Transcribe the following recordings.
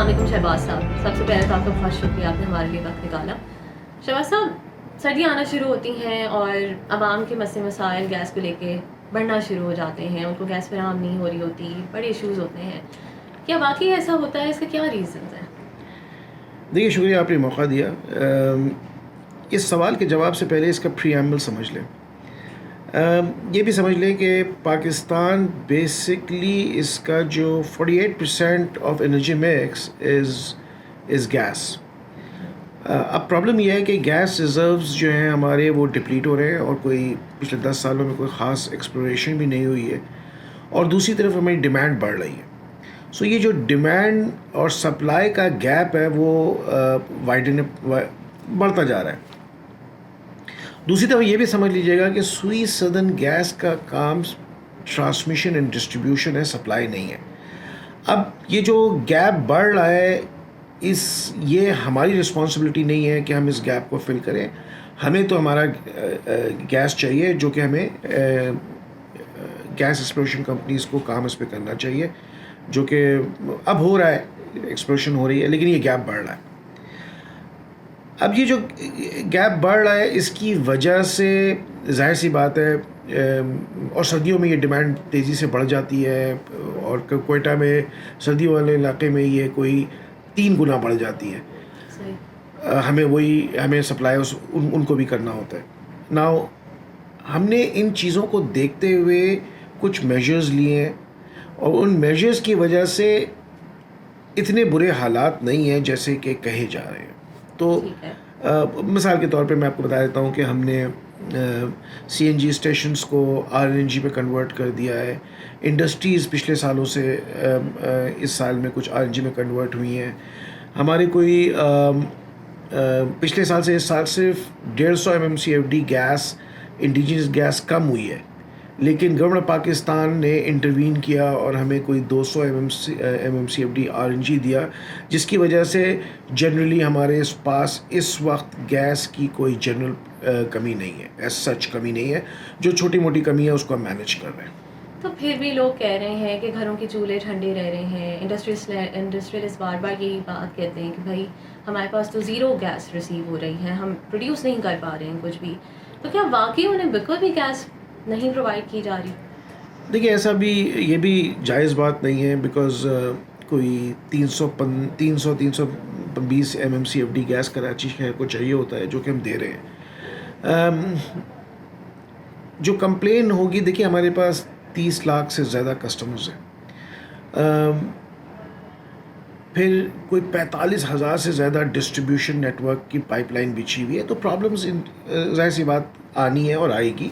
अस्सलाम वालेकुम शहबाज साहब। सबसे पहले तो आपका बहुत शुक्रिया, आपने हमारे लिए वक्त निकाला। शहबाज साहब, सर्दियाँ आना शुरू होती हैं और आवाम के मसले मसाइल गैस को लेके बढ़ना शुरू हो जाते हैं। उनको गैस फराहम नहीं हो रही होती, बड़े इश्यूज़ होते हैं। क्या वाकई ऐसा होता है? इसका क्या रीज़न्स हैं? देखिए, शुक्रिया आपने मौका दिया। इस सवाल के जवाब से पहले इसका प्रीएम्बल समझ लें। ये भी समझ लें कि पाकिस्तान बेसिकली इसका जो 48% of energy mix is gas. अब प्रॉब्लम यह है कि गैस रिजर्व्स जो हैं हमारे वो डिप्लीट हो रहे हैं और कोई पिछले 10 सालों में कोई ख़ास एक्सप्लोरेशन भी नहीं हुई है, और दूसरी तरफ हमारी डिमांड बढ़ रही है। सो ये जो डिमांड और सप्लाई का गैप है वो बढ़ता जा रहा है। दूसरी तरफ ये भी समझ लीजिएगा कि सुई सदर्न गैस का काम ट्रांसमिशन एंड डिस्ट्रीब्यूशन है, सप्लाई नहीं है। अब ये जो गैप बढ़ रहा है, ये हमारी रिस्पॉन्सिबिलिटी नहीं है कि हम इस गैप को फिल करें। हमें तो हमारा गैस चाहिए, जो कि हमें गैस एक्सप्लोरेशन कंपनीज़ को काम इस पर करना चाहिए, जो कि अब हो रहा है, एक्सप्लोरेशन हो रही है, लेकिन ये गैप बढ़ रहा है। अब ये जो गैप बढ़ रहा है, इसकी वजह से जाहिर सी बात है, और सर्दियों में ये डिमांड तेज़ी से बढ़ जाती है, और कोयटा में सर्दियों वाले इलाके में ये कोई 3 गुना बढ़ जाती है। हमें सप्लाई उनको भी करना होता है। नाउ हमने इन चीज़ों को देखते हुए कुछ मेजर्स लिए हैं, और उन मेजर्स की वजह से इतने बुरे हालात नहीं हैं जैसे कि कहे जा रहे हैं। तो मिसाल के तौर पे मैं आपको बता देता हूँ कि हमने CNG स्टेशंस को RNG पे कन्वर्ट कर दिया है। इंडस्ट्रीज़ पिछले सालों से इस साल में कुछ RNG में कन्वर्ट हुई हैं। हमारे कोई पिछले साल से इस साल सिर्फ 150 MMCFD गैस, इंडिजिनस गैस कम हुई है, लेकिन गवर्नमेंट पाकिस्तान ने इंटरवीन किया और हमें कोई 200 MMCFD RNG दिया, जिसकी वजह से जनरली हमारे पास इस वक्त गैस की कोई जनरल कमी नहीं है, एज सच कमी नहीं है। जो छोटी मोटी कमी है उसको हम मैनेज कर रहे हैं। तो फिर भी लोग कह रहे हैं कि घरों के चूल्हे ठंडे रह रहे हैं। इंडस्ट्रियलिस्ट बार बार यही बात कहते हैं कि भाई हमारे पास तो ज़ीरो गैस रिसीव हो रही है, हम प्रोड्यूस नहीं कर पा रहे हैं कुछ भी। तो क्या वाकई उन्हें बिल्कुल भी गैस नहीं प्रोवाइड की जा रही? देखिए, ऐसा भी, ये भी जायज़ बात नहीं है, बिकॉज़ कोई 320 MMCFD गैस कराची शहर को चाहिए होता है, जो कि हम दे रहे हैं। जो कंप्लेन होगी, देखिए हमारे पास 30 लाख से ज़्यादा कस्टमर्स हैं, फिर कोई 45,000 से ज़्यादा डिस्ट्रीब्यूशन नेटवर्क की पाइपलाइन बिछी हुई है, तो प्रॉब्लम्स ज़ाहिर सी बात आनी है और आएगी।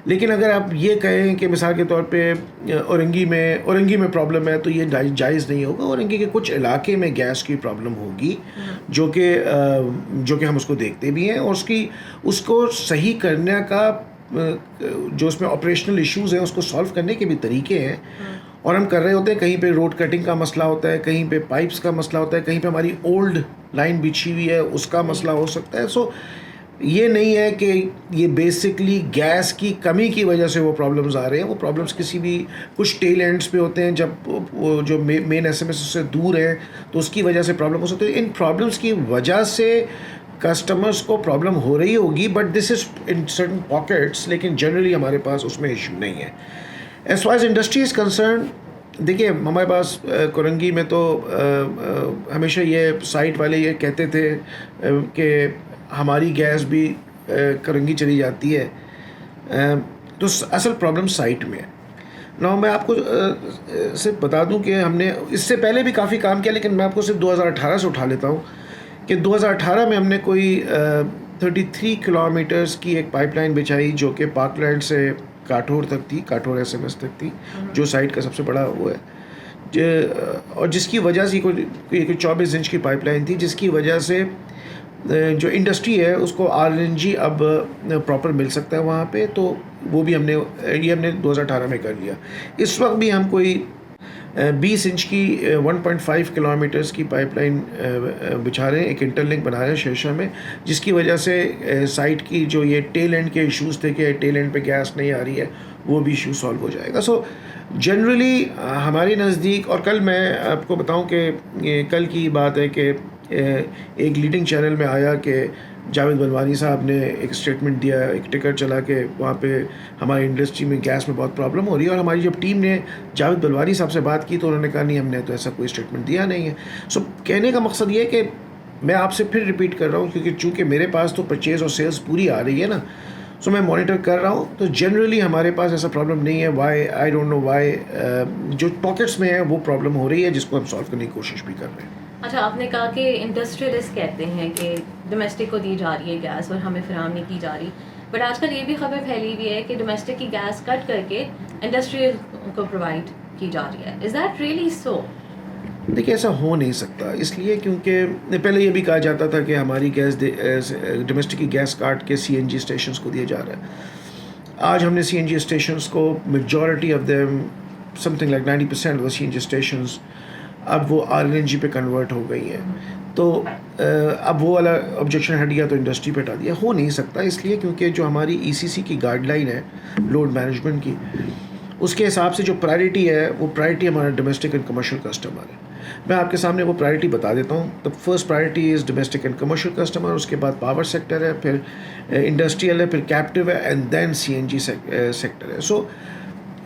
लेकिन अगर आप ये कहें कि मिसाल के तौर पे औरंगी में प्रॉब्लम है, तो ये जायज़ नहीं होगा। औरंगी के कुछ इलाके में गैस की प्रॉब्लम होगी, जो कि हम उसको देखते भी हैं, और उसको सही करने का, जो उसमें ऑपरेशनल इश्यूज़ हैं उसको सॉल्व करने के भी तरीके हैं, और हम कर रहे होते हैं। कहीं पे रोड कटिंग का मसला होता है, कहीं पे पाइप्स का मसला होता है, कहीं पे हमारी ओल्ड लाइन बिछी हुई है, उसका मसला हो सकता है। सो ये नहीं है कि ये बेसिकली गैस की कमी की वजह से वो प्रॉब्लम्स आ रहे हैं। वो प्रॉब्लम्स किसी भी कुछ टेल एंड्स पे होते हैं, जब वो जो मेन SMS से दूर हैं, तो उसकी वजह से प्रॉब्लम हो सकती है। इन प्रॉब्लम्स की वजह से कस्टमर्स को प्रॉब्लम हो रही होगी, but this is in certain pockets, लेकिन जनरली हमारे पास उसमें इशू नहीं है। As far as industry is concern, देखिए हमारे पास कोरंगी में तो हमेशा ये साइट वाले ये कहते थे कि हमारी गैस भी कोरंगी चली जाती है, तो असल प्रॉब्लम साइट में है ना। मैं आपको सिर्फ बता दूं कि हमने इससे पहले भी काफ़ी काम किया, लेकिन मैं आपको सिर्फ 2018 से उठा लेता हूं कि 2018 में हमने कोई 33 किलोमीटर्स की एक पाइपलाइन बिछाई, जो कि पार्कलैंड से काठोर तक थी, काठोर SMS तक थी, जो साइट का सबसे बड़ा वो है, और जिसकी वजह से कोई 24 इंच की पाइपलाइन थी, जिसकी वजह से जो इंडस्ट्री है उसको RNG अब प्रॉपर मिल सकता है वहाँ पे। तो वो भी हमने 2018 में कर लिया। इस वक्त भी हम कोई 20 इंच की 1.5 किलोमीटर्स की पाइपलाइन बिछा रहे हैं, एक इंटरलिंक बना रहे हैं शेरशाह में, जिसकी वजह से साइट की जो ये टेल एंड के इश्यूज़ थे कि टेल एंड पे गैस नहीं आ रही है, वो भी इशू सॉल्व हो जाएगा। सो जनरली हमारे नज़दीक, और कल मैं आपको बताऊं कि ये कल की बात है कि एक लीडिंग चैनल में आया कि जावेद बलवानी साहब ने एक स्टेटमेंट दिया, एक टिकर चला के वहाँ पे हमारी इंडस्ट्री में गैस में बहुत प्रॉब्लम हो रही है, और हमारी जब टीम ने जावेद बलवानी साहब से बात की तो उन्होंने कहा नहीं, हमने तो ऐसा कोई स्टेटमेंट दिया नहीं है। सो कहने का मकसद ये है कि मैं आपसे फिर रिपीट कर रहा हूँ, क्योंकि चूँकि मेरे पास तो परचेज़ और सेल्स पूरी आ रही है ना, सो मैं मॉनिटर कर रहा हूँ, तो जनरली हमारे पास ऐसा प्रॉब्लम नहीं है। Why, I don't know why, जो पॉकेट्स में है वो प्रॉब्लम हो रही है, जिसको हम सॉल्व करने की कोशिश भी कर रहे हैं। अच्छा, आपने कहा कि इंडस्ट्रियलिस्ट कहते हैं कि डोमेस्टिक को दी जा रही है गैस और हमें फराहम नहीं की जा रही, बट आजकल ये भी खबर फैली हुई है कि डोमेस्टिक की गैस कट करके इंडस्ट्रियल को प्रोवाइड की जा रही है। Is that really so? देखिए, ऐसा हो नहीं सकता, इसलिए क्योंकि पहले ये भी कहा जाता था कि हमारी गैस डोमेस्टिक की गैस काट के सीएनजी स्टेशंस को दिया जा रहा है। आज हमने सीएनजी स्टेशंस को, majority of them, something like 90% of the CNG stations अब वो आरएनजी पे कन्वर्ट हो गई हैं। तो अब वो वाला ऑब्जेक्शन हट गया, तो इंडस्ट्री पे हटा दिया। हो नहीं सकता, इसलिए क्योंकि जो हमारी ईसीसी की गाइडलाइन है लोड मैनेजमेंट की, उसके हिसाब से जो प्रायोरिटी है वो प्रायोरिटी हमारा डोमेस्टिक एंड कमर्शियल कस्टमर है। मैं आपके सामने वो प्रायोरिटी बता देता हूँ। The first priority is domestic and commercial customer, उसके बाद पावर सेक्टर है, फिर इंडस्ट्रियल है, फिर कैप्टिव है, एंड देन सीएनजी सेक्टर है। सो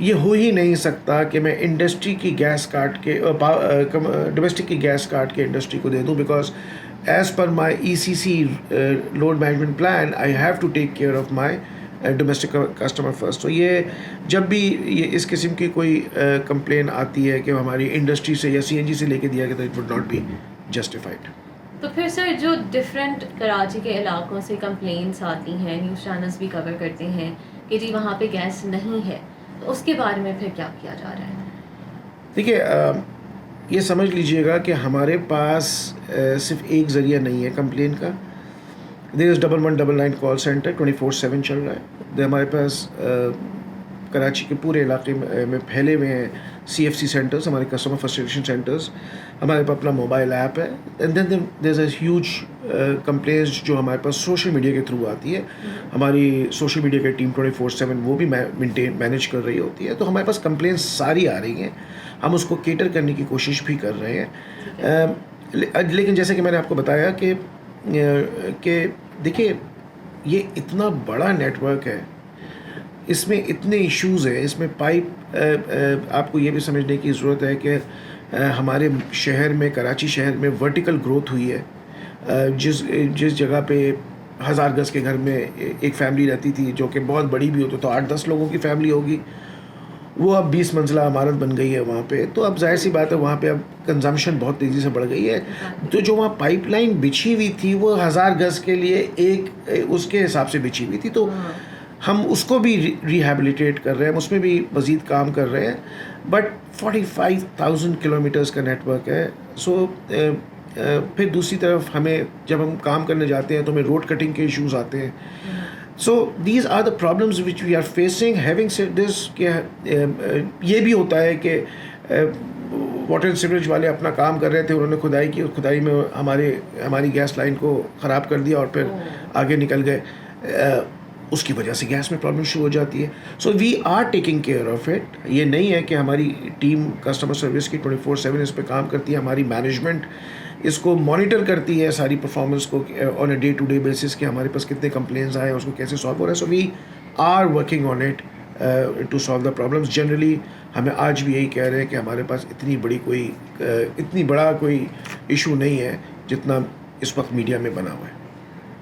ये हो ही नहीं सकता कि मैं इंडस्ट्री की गैस काट के डोमेस्टिक की गैस काट के इंडस्ट्री को दे दूँ, because as per my ECC load management plan I have to take care of my domestic customer first. तो ये जब भी ये इस किस्म की कोई कंप्लेन आती है कि हमारी इंडस्ट्री से या सीएनजी से लेके दिया गया, तो it would not be justified. तो फिर सर, जो डिफरेंट कराची के इलाकों से कंप्लेंट्स आती हैं, न्यूज़ चैनल्स भी कवर करते हैं कि जी वहाँ पे गैस नहीं है, तो उसके बारे में फिर क्या किया जा रहा है? देखिए, ये समझ लीजिएगा कि हमारे पास सिर्फ एक ज़रिया नहीं है कंप्लेन का। देयर इज़ 1199 कॉल सेंटर 24/7 चल रहा है। हमारे पास कराची के पूरे इलाके में फैले हुए हैं CFC सेंटर्स, हमारे कस्टमर फर्स्टेशन सेंटर्स। हमारे पास अपना मोबाइल ऐप है, and then there is a huge complaints जो हमारे पास सोशल मीडिया के थ्रू आती है। हमारी सोशल मीडिया की टीम 24/7 वो भी मैनेज कर रही होती है। तो हमारे पास कंप्लेंट्स सारी आ रही हैं, हम उसको केटर करने की कोशिश भी कर रहे हैं। लेकिन जैसे कि मैंने आपको बताया कि देखिए, ये इतना बड़ा नेटवर्क है, इसमें इतने इश्यूज़ हैं, इसमें पाइप आपको ये भी समझने की ज़रूरत है कि हमारे शहर में, कराची शहर में वर्टिकल ग्रोथ हुई है। जिस जगह पे 1000 गज़ के घर में एक फैमिली रहती थी, जो कि बहुत बड़ी भी होती, तो 8-10 लोगों की फैमिली होगी, वो अब 20 मंजिला इमारत बन गई है वहाँ पे। तो अब जाहिर सी बात है, वहाँ पे अब कंजम्पशन बहुत तेज़ी से बढ़ गई है। तो जो वहाँ पाइपलाइन बिछी हुई थी वो 1000 गज़ के लिए एक उसके हिसाब से बिछी हुई थी, तो हम उसको भी रिहैबिलिटेट कर रहे हैं, उसमें भी मज़ीद काम कर रहे हैं। बट 45,000 किलोमीटर्स का नेटवर्क है। सो फिर दूसरी तरफ हमें, जब हम काम करने जाते हैं तो हमें रोड कटिंग के इश्यूज़ आते हैं। So these are the problems which we are facing. Having said this, ये भी होता है कि वाटर एंड सीवरेज वाले अपना काम कर रहे थे, उन्होंने खुदाई की, उस खुदाई में हमारी गैस लाइन को ख़राब कर दिया और फिर आगे निकल गए। उसकी वजह से गैस में प्रॉब्लम शुरू हो जाती है। So we are taking care of it. ये नहीं है कि हमारी टीम कस्टमर सर्विस की 24/7 इस पर काम करती है, हमारी मैनेजमेंट इसको मॉनिटर करती है सारी परफॉर्मेंस को on a day to day basis कि हमारे पास कितने कंप्लेंट्स आए हैं, उसको कैसे सॉल्व हो रहा है। So we are working on it to solve the problems. Generally हमें आज भी यही कह रहे हैं कि हमारे पास इतनी बड़ा कोई इशू नहीं है जितना इस वक्त मीडिया में बना हुआ है।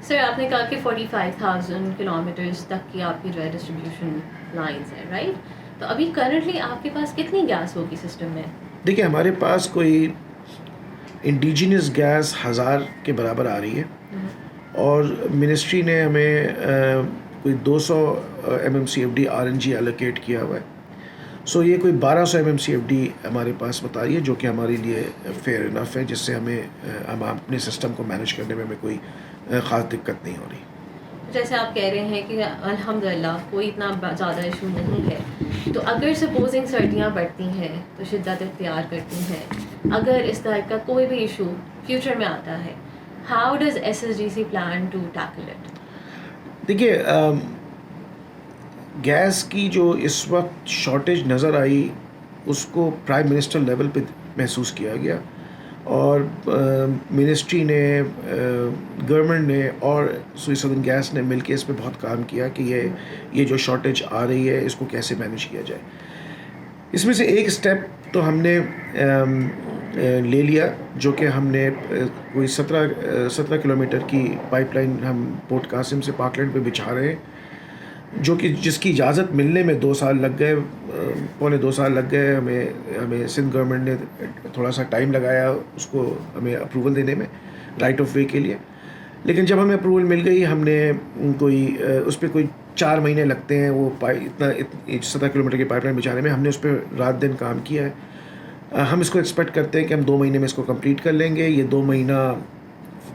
सर, आपने कहा कि 45,000 किलोमीटर्स तक की आपकी जो है डिस्ट्रीब्यूशन लाइंस है, राइट? तो अभी करंटली आपके पास कितनी गैस होगी सिस्टम में? देखिए, हमारे पास कोई इंडिजिनस गैस 1000 के बराबर आ रही है, और मिनिस्ट्री ने हमें कोई 200 MMCFD RNG एलोकेट किया हुआ है। सो ये कोई 1200 MMCFD हमारे पास बता रही है, जो कि हमारे लिए फेयर इनफ है, जिससे हम अपने सिस्टम को मैनेज करने में हमें कोई ख़ास दिक्कत नहीं हो रही। जैसे आप कह रहे हैं कि अल्हम्दुलिल्लाह कोई इतना ज़्यादा इशू नहीं है, तो अगर सपोजिंग सर्दियाँ बढ़ती हैं तो शिद्दत इख्तियार करती हैं, अगर इस तरह का कोई भी इशू फ्यूचर में आता है, how does SSGC plan to tackle it? देखिए, गैस की जो इस वक्त शॉर्टेज नज़र आई, उसको प्राइम मिनिस्टर लेवल पे महसूस किया गया और मिनिस्ट्री ने, गवर्नमेंट ने और सुई सदर्न गैस ने मिलके इस पे बहुत काम किया कि ये जो शॉर्टेज आ रही है इसको कैसे मैनेज किया जाए। इसमें से एक स्टेप तो हमने ले लिया, जो कि हमने कोई 17 किलोमीटर की पाइपलाइन हम पोर्ट कासिम से पार्कलैंड पे बिछा रहे हैं, जो कि जिसकी इजाज़त मिलने में 2 साल लग गए, पौने 2 साल लग गए। हमें सिंध गवर्नमेंट ने थोड़ा सा टाइम लगाया उसको हमें अप्रूवल देने में, राइट ऑफ वे के लिए। लेकिन जब हमें अप्रूवल मिल गई, हमने उस पर कोई 4 महीने लगते हैं वो 17 किलोमीटर की पाइपलाइन बिछाने में। हमने उस पर रात दिन काम किया है। हम इसको एक्सपेक्ट करते हैं कि हम 2 महीने में इसको कंप्लीट कर लेंगे। ये 2 महीना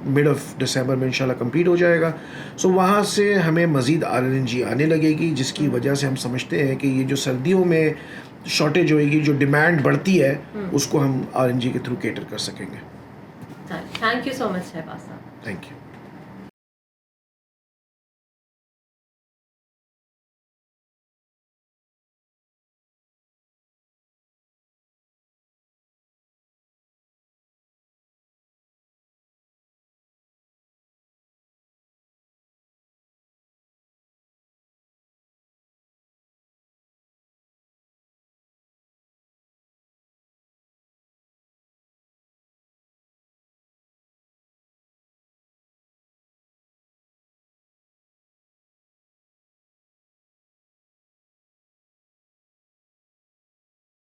मिड ऑफ दिसंबर में इंशाल्लाह कंप्लीट हो जाएगा। सो वहाँ से हमें मज़ीद RLNG आने लगेगी, जिसकी वजह से हम समझते हैं कि ये जो सर्दियों में शॉर्टेज होएगी, जो डिमांड बढ़ती है, उसको हम RLNG के थ्रू केटर कर सकेंगे। Thank you so much Shahbaz साहब। Thank you.